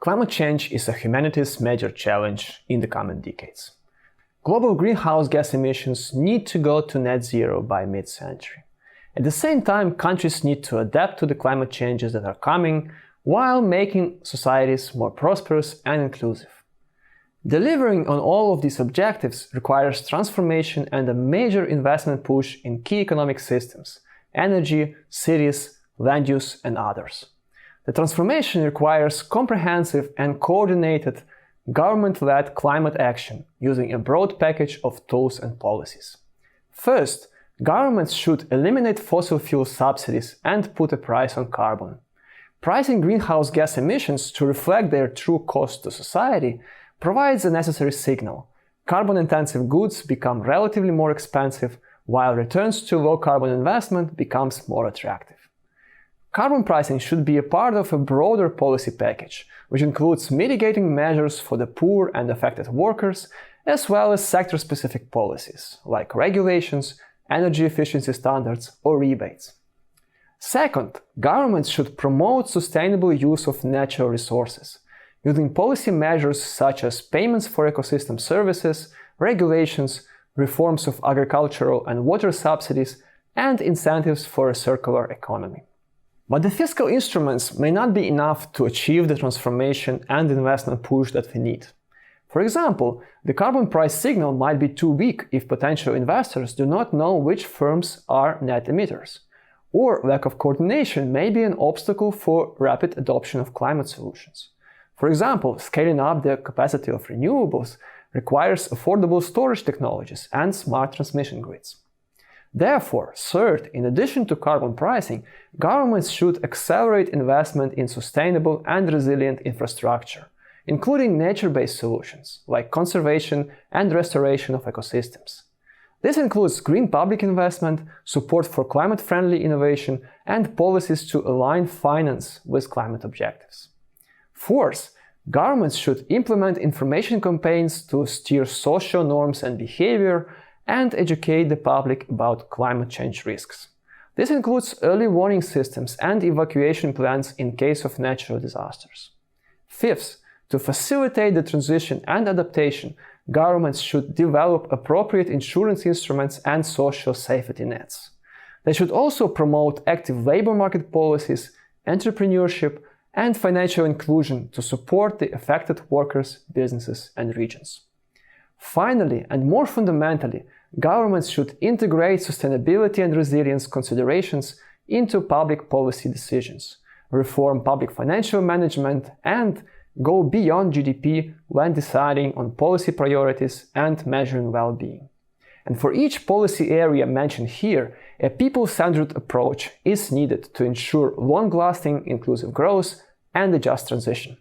Climate change is humanity's major challenge in the coming decades. Global greenhouse gas emissions need to go to net zero by mid-century. At the same time, countries need to adapt to the climate changes that are coming while making societies more prosperous and inclusive. Delivering on all of these objectives requires transformation and a major investment push in key economic systems, energy, cities, land use, and others. The transformation requires comprehensive and coordinated government-led climate action using a broad package of tools and policies. First, governments should eliminate fossil fuel subsidies and put a price on carbon. Pricing greenhouse gas emissions to reflect their true cost to society provides a necessary signal. Carbon-intensive goods become relatively more expensive, while returns to low-carbon investment becomes more attractive. Carbon pricing should be a part of a broader policy package, which includes mitigating measures for the poor and affected workers, as well as sector-specific policies, like regulations, energy efficiency standards, or rebates. Second, governments should promote sustainable use of natural resources, using policy measures such as payments for ecosystem services, regulations, reforms of agricultural and water subsidies, and incentives for a circular economy. But the fiscal instruments may not be enough to achieve the transformation and investment push that we need. For example, the carbon price signal might be too weak if potential investors do not know which firms are net emitters. Or lack of coordination may be an obstacle for rapid adoption of climate solutions. For example, scaling up the capacity of renewables requires affordable storage technologies and smart transmission grids. Therefore, third, in addition to carbon pricing, governments should accelerate investment in sustainable and resilient infrastructure, including nature-based solutions like conservation and restoration of ecosystems. This includes green public investment, support for climate-friendly innovation, and policies to align finance with climate objectives. Fourth, governments should implement information campaigns to steer social norms and behavior and educate the public about climate change risks. This includes early warning systems and evacuation plans in case of natural disasters. Fifth, to facilitate the transition and adaptation, governments should develop appropriate insurance instruments and social safety nets. They should also promote active labor market policies, entrepreneurship, and financial inclusion to support the affected workers, businesses, and regions. Finally, and more fundamentally, governments should integrate sustainability and resilience considerations into public policy decisions, reform public financial management, and go beyond GDP when deciding on policy priorities and measuring well-being. And for each policy area mentioned here, a people-centered approach is needed to ensure long-lasting inclusive growth and a just transition.